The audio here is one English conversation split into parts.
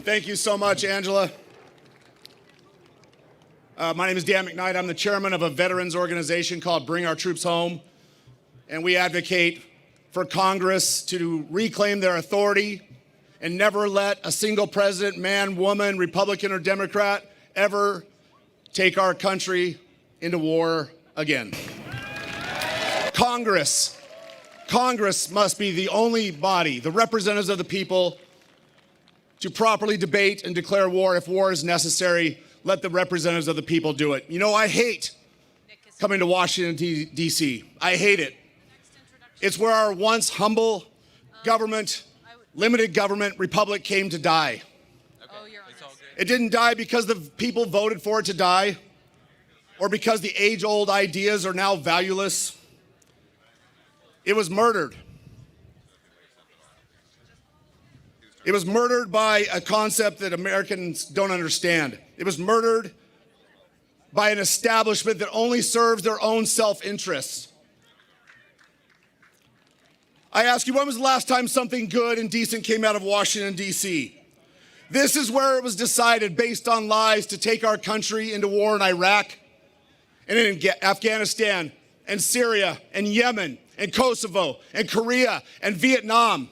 Thank you so much, Angela. My name is Dan McKnight. I'm the chairman of a veterans organization called Bring Our Troops Home. And we advocate for Congress to reclaim their authority and never let a single president, man, woman, Republican, or Democrat ever take our country into war again. Congress must be the only body, the representatives of the people, to properly debate and declare war. If war is necessary, let the representatives of the people do it. You know, I hate coming to Washington, D.C. I hate it. It's where our once humble government, limited government republic came to die. It didn't die because the people voted for it to die, or because the age-old ideas are now valueless. It was murdered. It was murdered by a concept that Americans don't understand. It was murdered by an establishment that only serves their own self-interests. I ask you, when was the last time something good and decent came out of Washington, D.C.? This is where it was decided, based on lies, to take our country into war in Iraq and in Afghanistan and Syria and Yemen and Kosovo and Korea and Vietnam.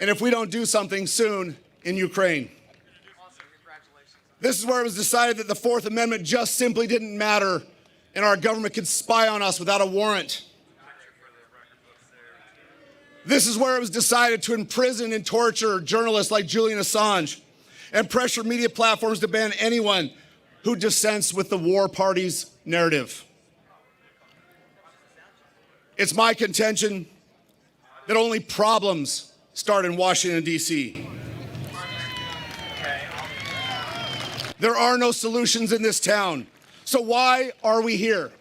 And if we don't do something soon, in Ukraine. This is where it was decided that the Fourth Amendment just simply didn't matter and our government could spy on us without a warrant. This is where it was decided to imprison and torture journalists like Julian Assange and pressure media platforms to ban anyone who dissents with the war party's narrative. It's my contention that only problems start in Washington, D.C. There are no solutions in this town. So why are we here?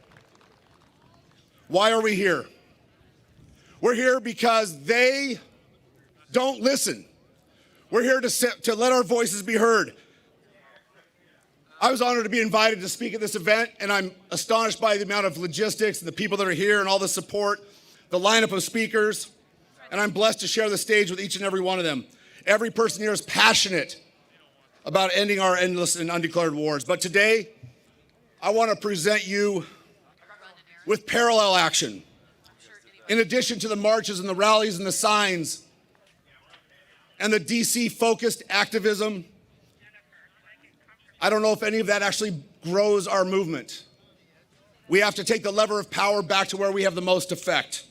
Why are we here? We're here because they don't listen. We're here to let our voices be heard. I was honored to be invited to speak at this event, and I'm astonished by the amount of logistics and the people that are here and all the support, the lineup of speakers. And I'm blessed to share the stage with each and every one of them. Every person here is passionate about ending our endless and undeclared wars. But today, I want to present you with parallel action. In addition to the marches and the rallies and the signs and the DC-focused activism, I don't know if any of that actually grows our movement. We have to take the lever of power back to where we have the most effect.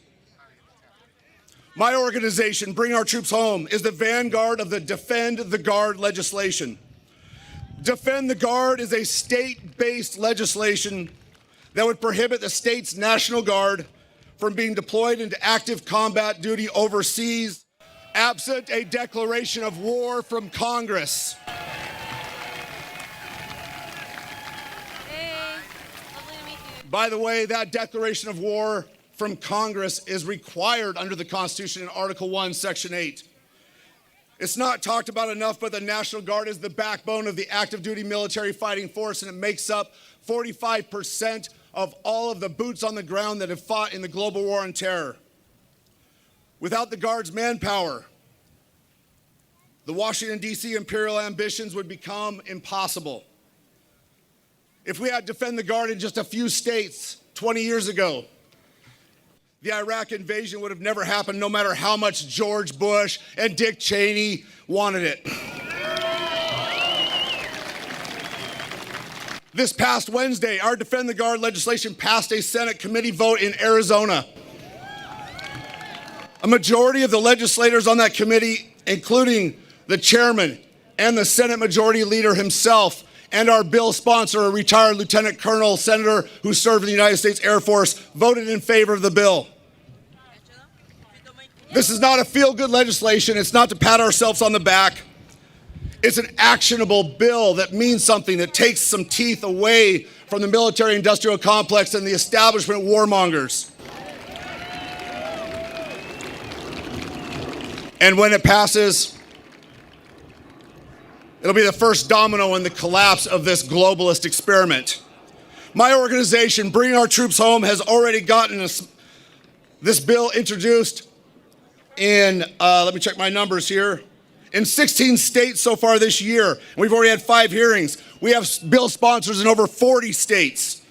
My organization, Bring Our Troops Home, is the vanguard of the Defend the Guard legislation. Defend the Guard is a state-based legislation that would prohibit the state's National Guard from being deployed into active combat duty overseas, absent a declaration of war from Congress. By the way, that declaration of war from Congress is required under the Constitution in Article 1, Section 8. It's not talked about enough, but the National Guard is the backbone of the active duty military fighting force, and it makes up 45% of all of the boots on the ground that have fought in the global war on terror. Without the Guard's manpower, the Washington, D.C. imperial ambitions would become impossible. If we had Defend the Guard in just a few states 20 years ago, the Iraq invasion would have never happened, no matter how much George Bush and Dick Cheney wanted it. This past Wednesday, our Defend the Guard legislation passed a Senate committee vote in Arizona. A majority of the legislators on that committee, including the chairman and the Senate Majority Leader himself, and our bill sponsor, a retired Lieutenant Colonel Senator who served in the United States Air Force, voted in favor of the bill. This is not a feel-good legislation. It's not to pat ourselves on the back. It's an actionable bill that means something, that takes some teeth away from the military-industrial complex and the establishment warmongers. And when it passes, it'll be the first domino in the collapse of this globalist experiment. My organization, Bring Our Troops Home, has already gotten this bill introduced in, let me check my numbers here, in 16 states so far this year. And we've already had 5 hearings. We have bill sponsors in over 40 states.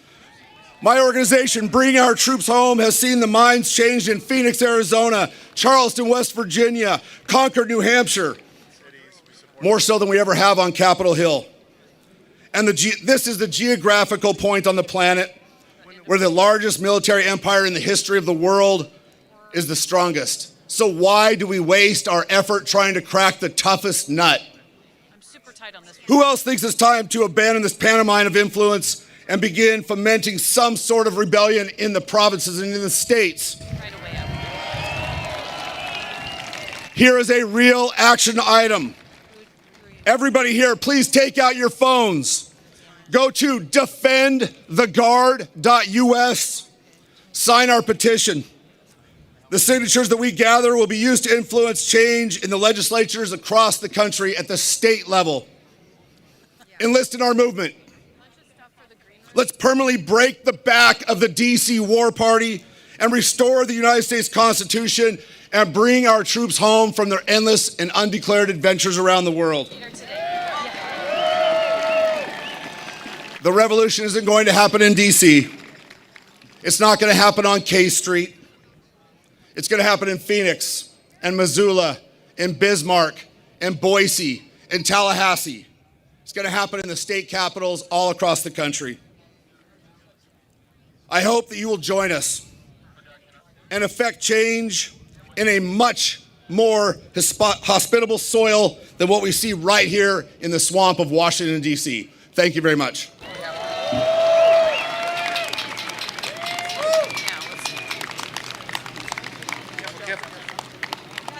My organization, Bring Our Troops Home, has seen the minds changed in Phoenix, Arizona, Charleston, West Virginia, Concord, New Hampshire, more so than we ever have on Capitol Hill. And this is the geographical point on the planet where the largest military empire in the history of the world is the strongest. So why do we waste our effort trying to crack the toughest nut? I'm super tight on this. Who else thinks it's time to abandon this pantomime of influence and begin fomenting some sort of rebellion in the provinces and in the states? Right away out. Here is a real action item. Everybody here, please take out your phones. Go to defendtheguard.us. Sign our petition. The signatures that we gather will be used to influence change in the legislatures across the country at the state level. Enlist in our movement. Let's permanently break the back of the DC war party and restore the United States Constitution and bring our troops home from their endless and undeclared adventures around the world. The revolution isn't going to happen in DC. It's not going to happen on K Street. It's going to happen in Phoenix and Missoula, in Bismarck, in Boise, in Tallahassee. It's going to happen in the state capitals all across the country. I hope that you will join us and effect change in a much more hospitable soil than what we see right here in the swamp of Washington, D.C. Thank you very much.